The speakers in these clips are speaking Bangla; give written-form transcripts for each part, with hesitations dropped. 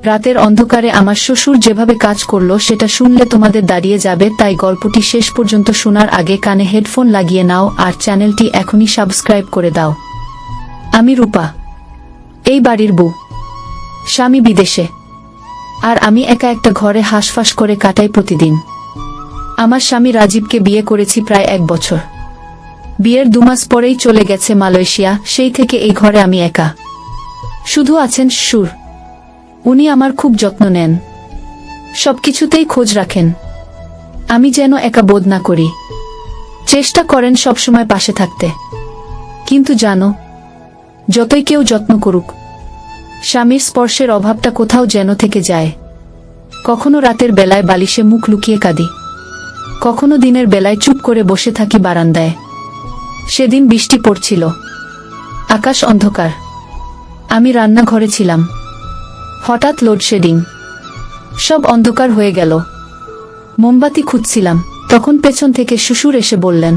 রাতের অন্ধকারে আমার শ্বশুর যেভাবে কাজ করলো সেটা শুনলে তোমাদের দাঁড়িয়ে যাবে, তাই গল্পটি শেষ পর্যন্ত শোনার আগে কানে হেডফোন লাগিয়ে নাও আর চ্যানেলটি এখনই সাবস্ক্রাইব করে দাও। আমি রূপা, এই বাড়ির বউ। স্বামী বিদেশে, আর আমি একা একটা ঘরে হাঁসফাঁস করে কাটাই প্রতিদিন। আমার স্বামী রাজীবকে বিয়ে করেছি প্রায় 1 বছর। বিয়ের 2 মাস পরেই চলে গেছে মালয়েশিয়া, সেই থেকে এই ঘরে আমি একা। শুধু আছেন শ্বশুর, উনি আমার খুব যত্ন নেন, সবকিছুতেই খোঁজ রাখেন। আমি যেন একা বোধ না করি, চেষ্টা করেন সবসময় পাশে থাকতে। কিন্তু জানো, যতই কেউ যত্ন করুক, স্বামীর স্পর্শের অভাবটা কোথাও যেন থেকে যায়। কখনো রাতের বেলায় বালিশে মুখ লুকিয়ে কাঁদি, কখনো দিনের বেলায় চুপ করে বসে থাকি বারান্দায়। সেদিন বৃষ্টি পড়ছিল, আকাশ অন্ধকার, আমি রান্নাঘরে ছিলাম। হঠাৎ লোডশেডিং, সব অন্ধকার হয়ে গেল। মোমবাতি খুঁজছিলাম, তখন পেছন থেকে শ্বশুর এসে বললেন,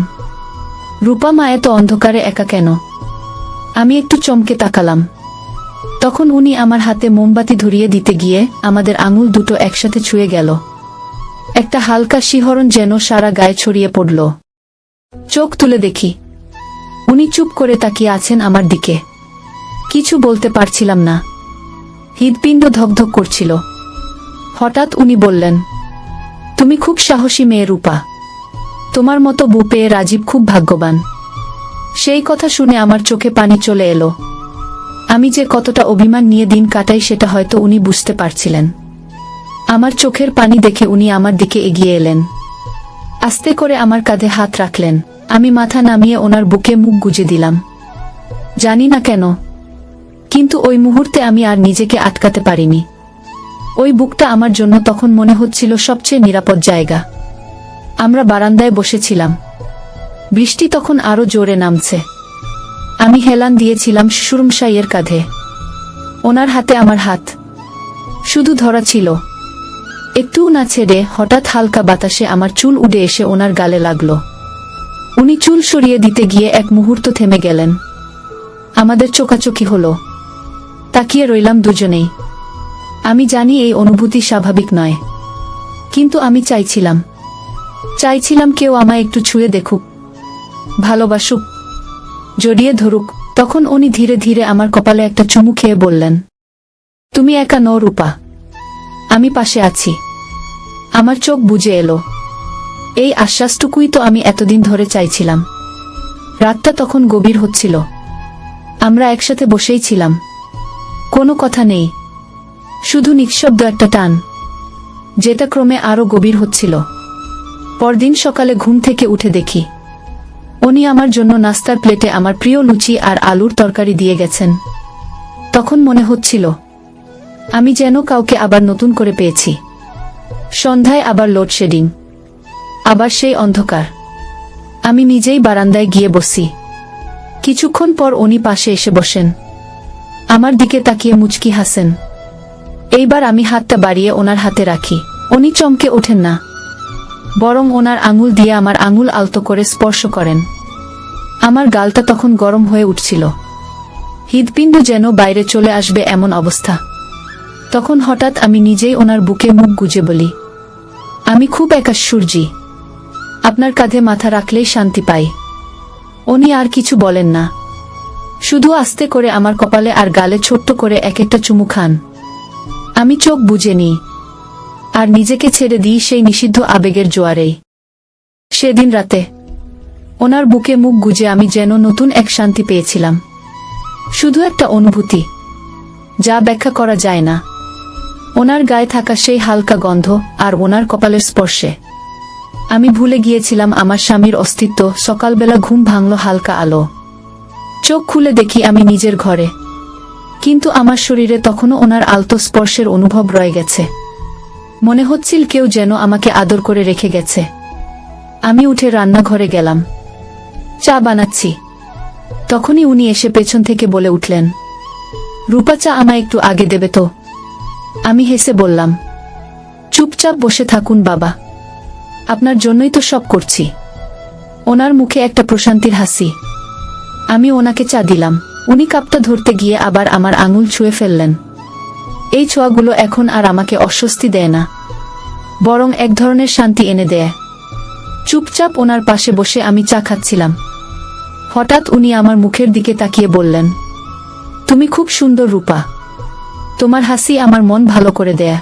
রূপা মা এত অন্ধকারে একা কেন? আমি একটু চমকে তাকালাম। তখন উনি আমার হাতে মোমবাতি ধরিয়ে দিতে গিয়ে আমাদের আঙুল দুটো একসাথে ছুঁয়ে গেল। একটা হালকা শিহরণ যেন সারা গায়ে ছড়িয়ে পড়ল। চোখ তুলে দেখি, উনি চুপ করে তাকিয়ে আছেন আমার দিকে। কিছু বলতে পারছিলাম না, হৃৎপিণ্ড ধকধক করছিল। হঠাৎ উনি বললেন, তুমি খুব সাহসী মেয়ে রূপা, তোমার মতো বউ পেয়ে রাজীব খুব ভাগ্যবান। সেই কথা শুনে আমার চোখে পানি চলে এলো। আমি যে কতটা অভিমান নিয়ে দিন কাটাই সেটা হয়তো উনি বুঝতে পারছিলেন। আমার চোখের পানি দেখে উনি আমার দিকে এগিয়ে এলেন, আস্তে করে আমার কাঁধে হাত রাখলেন। আমি মাথা নামিয়ে ওনার বুকে মুখ গুজে দিলাম। জানি না কেন, কিন্তু ওই মুহূর্তে আমি আর নিজেকে আটকাতে পারিনি। ওই বুকটা আমার জন্য তখন মনে হচ্ছিল সবচেয়ে নিরাপদ জায়গা। আমরা বারান্দায় বসেছিলাম, বৃষ্টি তখন আরো জোরে নামছে। আমি হেলান দিয়েছিলাম শ্বশুরমশাইয়ের কাঁধে, ওনার হাতে আমার হাত শুধু ধরা ছিল, একটুও না ছেড়ে। হঠাৎ হালকা বাতাসে আমার চুল উড়ে এসে ওনার গালে লাগলো। উনি চুল সরিয়ে দিতে গিয়ে এক মুহূর্ত থেমে গেলেন। আমাদের চোখাচোখি হলো, তাকিয়ে রইলাম দুজনেই। আমি জানি এই অনুভূতি স্বাভাবিক নয়, কিন্তু আমি চাইছিলাম কেউ আমায় একটু ছুঁয়ে দেখুক, ভালোবাসুক, জড়িয়ে ধরুক। তখন উনি ধীরে ধীরে আমার কপালে একটা চুমু খেয়ে বললেন, তুমি একা নও রূপা, আমি পাশে আছি। আমার চোখ বুজে এলো। এই আশ্বাসটুকুই তো আমি এতদিন ধরে চাইছিলাম। রাতটা তখন গভীর হচ্ছিল, আমরা একসাথে বসেই ছিলাম। কোনো কথা নেই, শুধু নিঃশব্দ একটা টান, যেটা ক্রমে আরো গভীর হচ্ছিল। পরদিন সকালে ঘুম থেকে উঠে দেখি উনি আমার জন্য নাস্তার প্লেটে আমার প্রিয় লুচি আর আলুর তরকারি দিয়ে গেছেন। তখন মনে হচ্ছিল আমি যেন কাউকে আবার নতুন করে পেয়েছি। সন্ধ্যায় আবার লোডশেডিং, আবার সেই অন্ধকার। আমি নিজেই বারান্দায় গিয়ে বসি। কিছুক্ষণ পর উনি পাশে এসে বসেন, আমার দিকে তাকিয়ে মুচকি হাসেন। এইবার আমি হাতটা বাড়িয়ে ওনার হাতে রাখি। উনি চমকে ওঠেন না, বরং ওনার আঙুল দিয়ে আমার আঙুল আলতো করে স্পর্শ করেন। আমার গালটা তখন গরম হয়ে উঠছিল, হৃৎপিণ্ড যেন বাইরে চলে আসবে এমন অবস্থা। তখন হঠাৎ আমি নিজেই ওনার বুকে মুখ গুজে বলি, আমি খুব একা সূর্যি, আপনার কাঁধে মাথা রাখলেই শান্তি পাই। উনি আর কিছু বলেন না, শুধু আস্তে করে আমার কপালে আর গালে ছোট্ট করে এক একটা চুমু খান। আমি চোখ বুজে নিই আর নিজেকে ছেড়ে দিই সেই নিষিদ্ধ আবেগের জোয়ারেই। সেদিন রাতে ওনার বুকে মুখ গুজে আমি যেন নতুন এক শান্তি পেয়েছিলাম, শুধু একটা অনুভূতি যা ব্যাখ্যা করা যায় না। ওনার গায়ে থাকা সেই হালকা গন্ধ আর ওনার কপালের স্পর্শে আমি ভুলে গিয়েছিলাম আমার স্বামীর অস্তিত্ব। সকালবেলা ঘুম ভাঙল হালকা আলো, চোখ খুলে দেখি আমি নিজের ঘরে, কিন্তু আমার শরীরে তখনও ওনার আলতো স্পর্শের অনুভব রয়ে গেছে। মনে হচ্ছিল কেউ যেন আমাকে আদর করে রেখে গেছে। আমি উঠে রান্নাঘরে গেলাম, চা বানাচ্ছি। তখনই উনি এসে পেছন থেকে বলে উঠলেন, রূপা চা আমায় একটু আগে দেবে তো? আমি হেসে বললাম, চুপচাপ বসে থাকুন বাবা, আপনার জন্যই তো সব করছি। ওনার মুখে একটা প্রশান্তির হাসি। আমি ওনাকে চা দিলাম। উনি কাপটা ধরতে গিয়ে আবার আমার আঙুল ছুঁয়ে ফেললেন। এই ছোঁয়াগুলো এখন আর আমাকে অস্বস্তি দেয় না, বরং এক ধরনের শান্তি এনে দেয়। চুপচাপ ওনার পাশে বসে আমি চা খাচ্ছিলাম। হঠাৎ উনি আমার মুখের দিকে তাকিয়ে বললেন, তুমি খুব সুন্দর রূপা, তোমার হাসি আমার মন ভালো করে দেয়।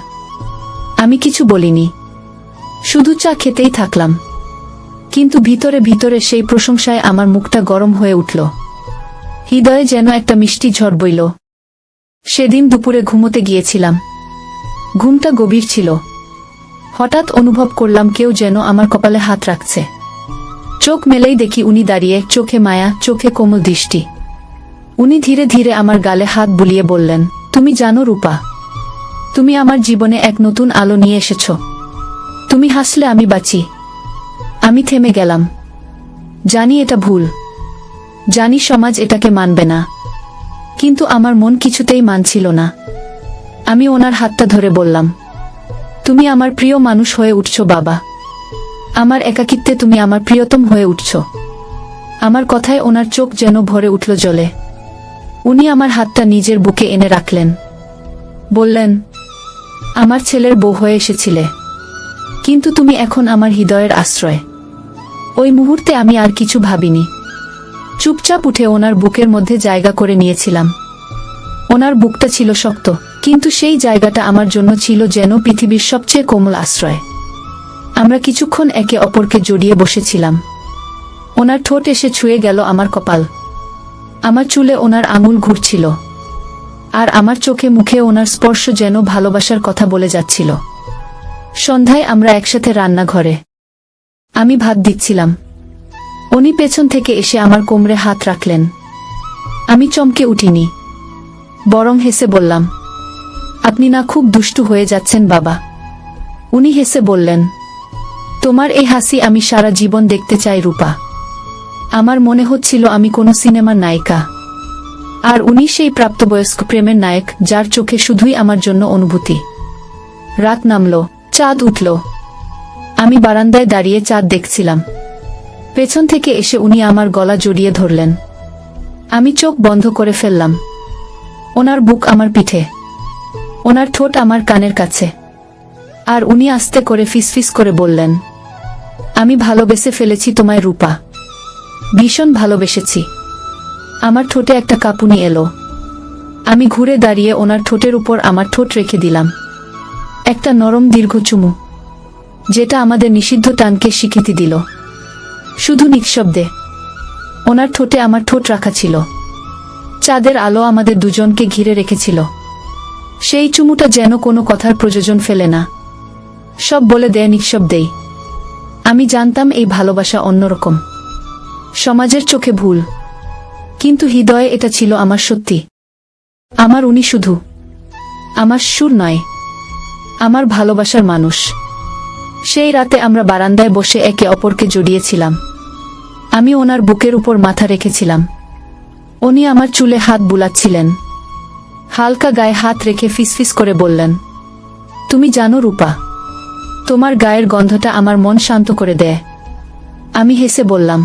আমি কিছু বলিনি, শুধু চা খেতেই থাকলাম, কিন্তু ভিতরে ভিতরে সেই প্রশংসায় আমার মুখটা গরম হয়ে উঠল। হৃদয়ে যেন একটা মিষ্টি ঝড় বইল। সেদিন দুপুরে ঘুমোতে গিয়েছিলাম, ঘুমটা গভীর ছিল। হঠাৎ অনুভব করলাম কেউ যেন আমার কপালে হাত রাখছে। চোখ মেলেই দেখি উনি দাঁড়িয়ে, চোখে মায়া, চোখে কোমল দৃষ্টি। উনি ধীরে ধীরে আমার গালে হাত বুলিয়ে বললেন, তুমি জানো রূপা, তুমি আমার জীবনে এক নতুন আলো নিয়ে এসেছ। তুমি হাসলে আমি বাঁচি। আমি থেমে গেলাম। জানি এটা ভুল, জানি সমাজ এটাকে মানবে না, কিন্তু আমার মন কিছুতেই মানছিল না। আমি ওনার হাতটা ধরে বললাম, তুমি আমার প্রিয় মানুষ হয়ে উঠছ বাবা। আমার একাকিত্বে তুমি আমার প্রিয়তম হয়ে উঠছ। আমার কথায় ওনার চোখ যেন ভরে উঠল জলে। উনি আমার হাতটা নিজের বুকে এনে রাখলেন। বললেন, আমার ছেলের বউ হয়ে এসেছিলে, কিন্তু তুমি এখন আমার হৃদয়ের আশ্রয়। ওই মুহূর্তে আমি আর কিছু ভাবিনি। চুপচাপ উঠে ওনার বুকের মধ্যে জায়গা করে নিয়েছিলাম। ওনার বুকটা ছিল শক্ত, কিন্তু সেই জায়গাটা আমার জন্য ছিল যেন পৃথিবীর সবচেয়ে কোমল আশ্রয়। আমরা কিছুক্ষণ একে অপরকে জড়িয়ে বসেছিলাম। ওনার ঠোঁট এসে ছুঁয়ে গেল আমার কপাল। আমার চুলে ওনার আঙুল ঘুরছিল, আর আমার চোখে মুখে ওনার স্পর্শ যেন ভালোবাসার কথা বলে যাচ্ছিল। সন্ধ্যায় আমরা একসাথে রান্নাঘরে। আমি ভাত দিচ্ছিলাম, উনি পেছন থেকে এসে আমার কোমরে হাত রাখলেন। আমি চমকে উঠিনি, বরং হেসে বললাম, আপনি না খুব দুষ্টু হয়ে যাচ্ছেন বাবা। উনি হেসে বললেন, তোমার এই হাসি আমি সারা জীবন দেখতে চাই রূপা। আমার মনে হচ্ছিল আমি কোনো সিনেমার নায়িকা, আর উনি সেই প্রাপ্তবয়স্ক প্রেমের নায়ক, যার চোখে শুধুই আমার জন্য অনুভূতি। রাত নামল, চাঁদ উঠল। আমি বারান্দায় দাঁড়িয়ে চাঁদ দেখছিলাম। পেছন থেকে এসে উনি আমার গলা জড়িয়ে ধরলেন। আমি চোখ বন্ধ করে ফেললাম। ওনার বুক আমার পিঠে, ওনার ঠোঁট আমার কানের কাছে, আর উনি আস্তে করে ফিসফিস করে বললেন, আমি ভালোবেসে ফেলেছি তোমায় রূপা, ভীষণ ভালোবেসেছি। আমার ঠোঁটে একটা কাঁপুনি এলো। আমি ঘুরে দাঁড়িয়ে ওনার ঠোঁটের উপর আমার ঠোঁট রেখে দিলাম। একটা নরম দীর্ঘ চুমু, যেটা আমাদের নিষিদ্ধ টানকে স্বীকৃতি দিল। শুধু নিঃশব্দে ওনার ঠোঁটে আমার ঠোঁট রাখা ছিল। চাঁদের আলো আমাদের দুজনকে ঘিরে রেখেছিল। সেই চুমুটা যেন কোনো কথার প্রয়োজন ফেলে না, সব বলে দেয় নিঃশব্দেই। আমি জানতাম এই ভালোবাসা অন্যরকম, সমাজের চোখে ভুল, কিন্তু হৃদয়ে এটা ছিল আমার সত্যি। আমার উনি শুধু আমার সুর নয়, আমার ভালোবাসার মানুষ। সেই রাতে আমরা বারান্দায় বসে একে অপরকে জড়িয়েছিলাম। আমি ওনার বুকের উপর মাথা রেখেছিলাম, উনি আমার চুলে হাত বুলাচ্ছিলেন। হালকা গায়ে হাত রেখে ফিসফিস করে বললেন, তুমি জানো রূপা, তোমার গায়ের গন্ধটা আমার মন শান্ত করে দেয়। আমি হেসে বললাম,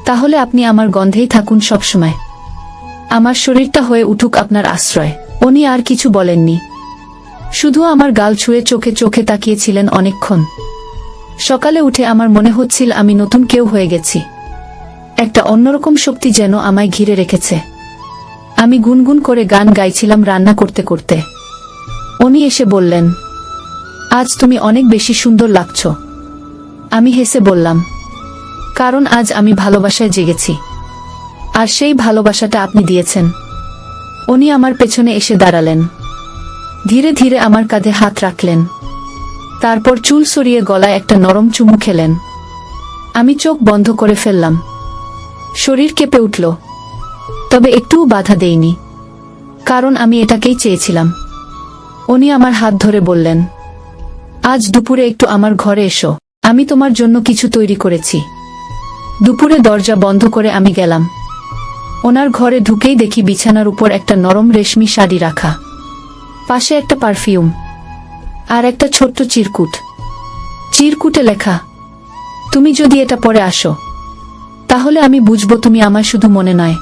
তাহলে আপনি আমার গন্ধেই থাকুন সবসময়। আমার শরীরটা হয়ে উঠুক আপনার আশ্রয়। উনি আর কিছু বলেননি, শুধু আমার গাল ছুঁয়ে চোখে চোখে তাকিয়েছিলেন অনেকক্ষণ। সকালে উঠে আমার মনে হচ্ছিল আমি নতুন কেউ হয়ে গেছি। একটা অন্যরকম শক্তি যেন আমায় ঘিরে রেখেছে। আমি গুনগুন করে গান গাইছিলাম রান্না করতে করতে। উনি এসে বললেন, আজ তুমি অনেক বেশি সুন্দর লাগছ। আমি হেসে বললাম, কারণ আজ আমি ভালোবাসায় জেগেছি, আর সেই ভালোবাসাটা আপনি দিয়েছেন। উনি আমার পেছনে এসে দাঁড়ালেন, ধীরে ধীরে আমার কাঁধে হাত রাখলেন, তারপর চুল সরিয়ে গলায় একটা নরম চুমু খেলেন। আমি চোখ বন্ধ করে ফেললাম। শরীর কেঁপে উঠল, তবে একটুও বাধা দেইনি, কারণ আমি এটাকেই চেয়েছিলাম। উনি আমার হাত ধরে বললেন, আজ দুপুরে একটু আমার ঘরে এসো, আমি তোমার জন্য কিছু তৈরি করেছি। দুপুরে দরজা বন্ধ করে আমি গেলাম। ওনার ঘরে ঢুকেই দেখি বিছানার উপর একটা নরম রেশমি শাড়ি রাখা, পাশে একটা পারফিউম, আর একটা ছোট্ট চিরকুটে লেখা, তুমি যদি এটা পরে আসো, তাহলে আমি বুঝবো তুমি আমায় শুধু মনে নয়,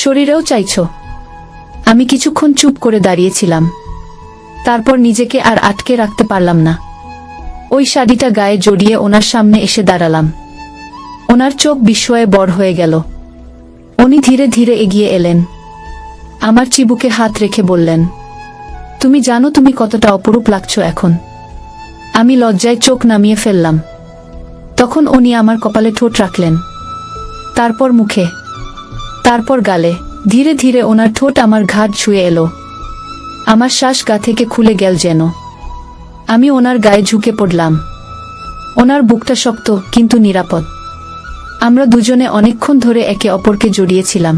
শরীরেও চাইছো। আমি কিছুক্ষণ চুপ করে দাঁড়িয়েছিলাম। তারপর নিজেকে আর আটকে রাখতে পারলাম না। ওই শাড়িটা গায়ে জড়িয়ে ওনার সামনে এসে দাঁড়ালাম। ওনার চোখ বিস্ময়ে বড় হয়ে গেল। উনি ধীরে ধীরে এগিয়ে এলেন। আমার চিবুকে হাত রেখে বললেন, তুমি জানো তুমি কতটা অপরূপ লাগছো এখন। আমি লজ্জায় চোখ নামিয়ে ফেললাম। তখন উনি আমার কপালে ঠোঁট রাখলেন, তারপর মুখে, তারপর গালে। ধীরে ধীরে ওনার ঠোঁট আমার ঘাড় ছুঁয়ে এলো। আমার শ্বাস গা থেকে খুলে গেল যেন। আমি ওনার গায়ে ঝুঁকে পড়লাম। ওনার বুকটা শক্ত কিন্তু নিরাপদ। আমরা দুজনে অনেকক্ষণ ধরে একে অপরকে জড়িয়েছিলাম।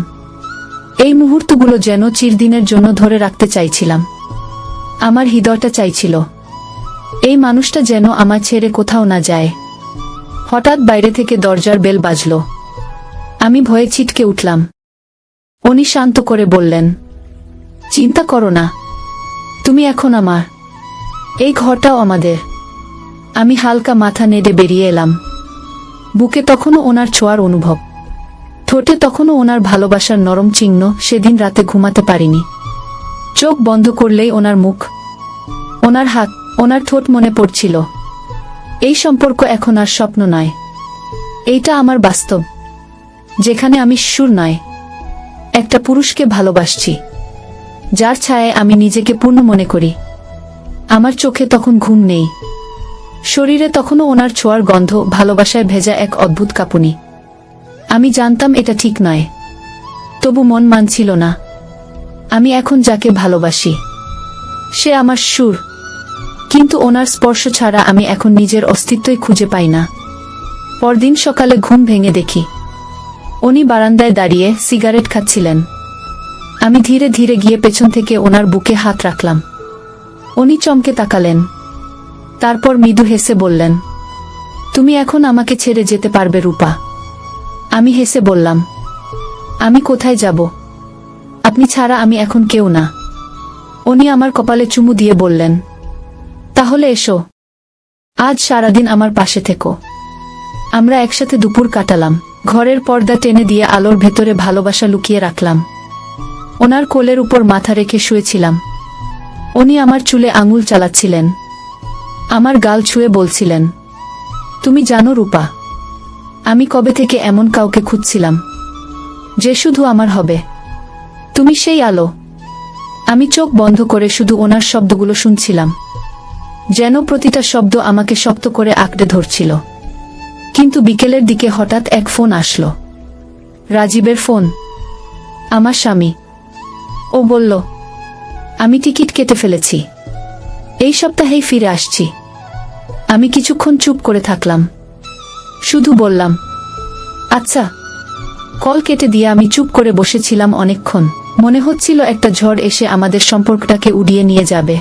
এই মুহূর্তগুলো যেন চিরদিনের জন্য ধরে রাখতে চাইছিলাম। আমার হৃদয়টা চাইছিল এই মানুষটা যেন আমার ছেড়ে কোথাও না যায়। হঠাৎ বাইরে থেকে দরজার বেল বাজল। আমি ভয়ে ছিটকে উঠলাম। উনি শান্ত করে বললেন, চিন্তা করো না, তুমি এখন আমার, এই ঘরটাও আমাদের। আমি হালকা মাথা নেড়ে বেরিয়ে এলাম। বুকে তখনও ওনার ছোঁয়ার অনুভব, ঠোঁটে তখনও ওনার ভালোবাসার নরম চিহ্ন। সেদিন রাতে ঘুমাতে পারিনি। চোখ বন্ধ করলেই ওনার মুখ, ওনার হাত, ওনার ঠোঁট মনে পড়ছিল। এই সম্পর্ক এখন আর স্বপ্ন নয়, এইটা আমার বাস্তব, যেখানে আমি সুর নয়, একটা পুরুষকে ভালোবাসছি, যার ছায়ায় আমি নিজেকে পূর্ণ মনে করি। আমার চোখে তখন ঘুম নেই, শরীরে তখনও ওনার ছোঁয়ার গন্ধ, ভালোবাসায় ভেজা এক অদ্ভুত কাঁপুনি। আমি জানতাম এটা ঠিক নয়, তবু মন মানছিল না। আমি এখন যাকে ভালোবাসি সে আমার সুর, কিন্তু ওনার স্পর্শ ছাড়া আমি এখন নিজের অস্তিত্বই খুঁজে পাই না। পরদিন সকালে ঘুম ভেঙে দেখি উনি বারান্দায় দাঁড়িয়ে সিগারেট খাচ্ছিলেন। আমি ধীরে ধীরে গিয়ে পেছন থেকে ওনার বুকে হাত রাখলাম। উনি চমকে তাকালেন, তারপর মৃদু হেসে বললেন, তুমি এখন আমাকে ছেড়ে যেতে পারবে রূপা। আমি হেসে বললাম, আমি কোথায় যাব? আপনি ছাড়া আমি এখন কেউ না। উনি আমার কপালে চুমু দিয়ে বললেন, তাহলে এসো, আজ সারাদিন আমার পাশে থেকো। আমরা একসাথে দুপুর কাটালাম। ঘরের পর্দা টেনে দিয়ে আলোর ভেতরে ভালোবাসা লুকিয়ে রাখলাম। ওনার কোলের উপর মাথা রেখে শুয়েছিলাম। উনি আমার চুলে আঙুল চালাচ্ছিলেন, আমার গাল ছুঁয়ে বলছিলেন, তুমি জানো রূপা, আমি কবে থেকে এমন কাউকে খুঁজছিলাম যে শুধু আমার হবে। তুমি সেই আলো। আমি চোখ বন্ধ করে শুধু ওনার শব্দগুলো শুনছিলাম, যেন প্রতিটা শব্দ আমাকে শক্ত করে আঁকড়ে ধরছিল। কিন্তু বিকেলের দিকে হঠাৎ এক ফোন আসলো। রাজীবের ফোন, আমার স্বামী। ও বলল, আমি টিকিট কেটে ফেলেছি, এই সপ্তাহেই ফিরে আসছি। আমি কিছুক্ষণ চুপ করে থাকলাম, শুধু বললাম, আচ্ছা। কল কেটে দিয়ে আমি চুপ করে বসেছিলাম অনেকক্ষণ। মনে হচ্ছিল একটা ঝড় এসে আমাদের সম্পর্কটাকে উড়িয়ে নিয়ে যাবে।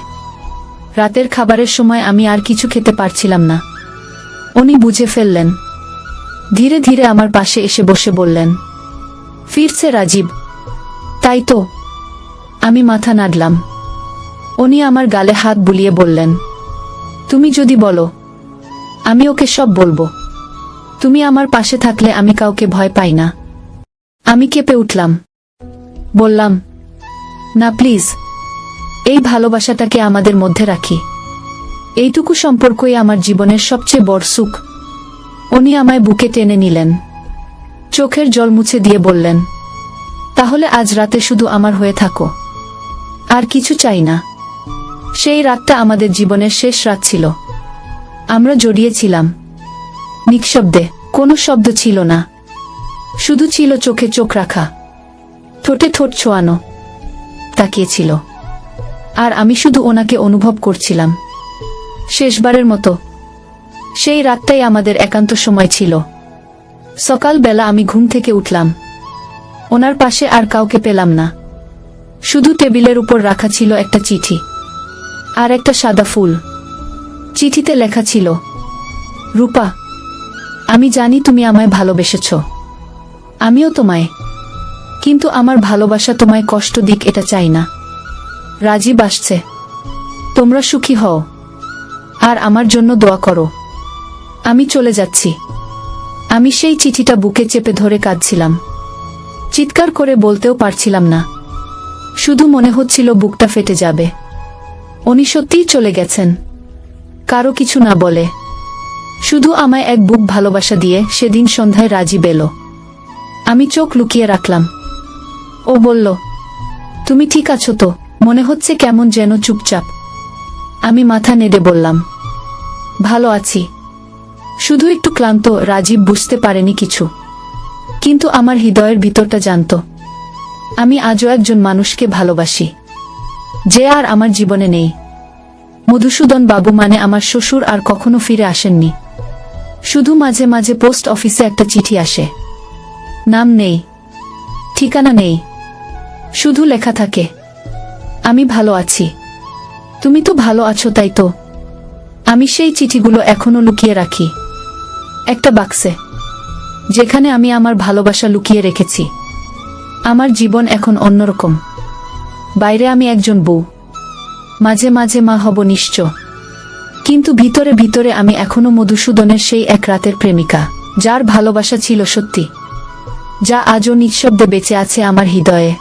রাতের খাবারের সময় আমি আর কিছু খেতে পারছিলাম না। উনি বুঝে ফেললেন। ধীরে ধীরে আমার পাশে এসে বসে বললেন, ফিরছে রাজীব, তাই তো? আমি মাথা নাড়লাম। উনি আমার গালে হাত বুলিয়ে বললেন, তুমি যদি বলো আমি ওকে সব বলবো। তুমি আমার পাশে থাকলে আমি কাউকে ভয় পাই না। আমি কেঁপে উঠলাম, বললাম, না প্লিজ, এই ভালোবাসাটাকে আমাদের মধ্যে রাখি। এইটুকু সম্পর্কই আমার জীবনের সবচেয়ে বড় সুখ। উনি আমায় বুকে টেনে নিলেন, চোখের জল মুছে দিয়ে বললেন, তাহলে আজ রাতে শুধু আমার হয়ে থাকো, আর কিছু চাই না। সেই রাতটা আমাদের জীবনের শেষ রাত ছিল। আমরা জড়িয়েছিলাম নিঃশব্দে, কোনো শব্দ ছিল না, শুধু ছিল চোখে চোখ রাখা, ঠোঁটে ঠোঁট ছোঁয়ানো। তাকিয়েছিল, আর আমি শুধু ওনাকে অনুভব করছিলাম। শেষবারের মতো সেই রাতটাই আমাদের একান্ত সময় ছিল। সকালবেলা আমি ঘুম থেকে উঠলাম, ওনার পাশে আর কাউকে পেলাম না। শুধু টেবিলের উপর রাখা ছিল একটা চিঠি আর একটা সাদা ফুল। চিঠিতে লেখা ছিল, রূপা, আমি জানি তুমি আমায় ভালোবেসেছ, আমিও তোমায়, কিন্তু আমার ভালোবাসা তোমায় কষ্ট দিক এটা চাই না। রাজীব আসছে, তোমরা সুখী হও, আর আমার জন্য দোয়া করো। আমি চলে যাচ্ছি। আমি সেই চিঠিটা বুকে চেপে ধরে কাঁদছিলাম। চিৎকার করে বলতেও পারছিলাম না, শুধু মনে হচ্ছিল বুকটা ফেটে যাবে। উনি সত্যিই চলে গেছেন, কারো কিছু না বলে, শুধু আমায় এক বুক ভালোবাসা দিয়ে। সেদিন সন্ধ্যায় রাজীব এলো। আমি চোখ লুকিয়ে রাখলাম। ও বলল, তুমি ঠিক আছো তো? মনে হচ্ছে কেমন যেন চুপচাপ। আমি মাথা নেড়ে বললাম, ভালো আছি, শুধু একটু ক্লান্ত। রাজীব বুঝতে পারেনি কিছু, কিন্তু আমার হৃদয়ের ভিতরটা জানত। আমি আজও একজন মানুষকে ভালোবাসি, যে আর আমার জীবনে নেই। মধুসূদন বাবু মানে আমার শ্বশুর আর কখনো ফিরে আসেননি। শুধু মাঝে মাঝে পোস্ট অফিসে একটা চিঠি আসে, নাম নেই, ঠিকানা নেই, শুধু লেখা থাকে, আমি ভালো আছি, তুমি তো ভালো আছো তাই তো? আমি সেই চিঠিগুলো এখনো লুকিয়ে রাখি একটা বাক্সে, যেখানে আমি আমার ভালোবাসা লুকিয়ে রেখেছি। আমার জীবন এখন অন্যরকম। বাইরে আমি একজন বউ, মাঝে মাঝে মা হব নিশ্চয়, কিন্তু ভিতরে ভিতরে আমি এখনো মধুসূদনের সেই এক রাতের প্রেমিকা, যার ভালোবাসা ছিল সত্যি, যা আজও নিঃশব্দে বেঁচে আছে আমার হৃদয়ে।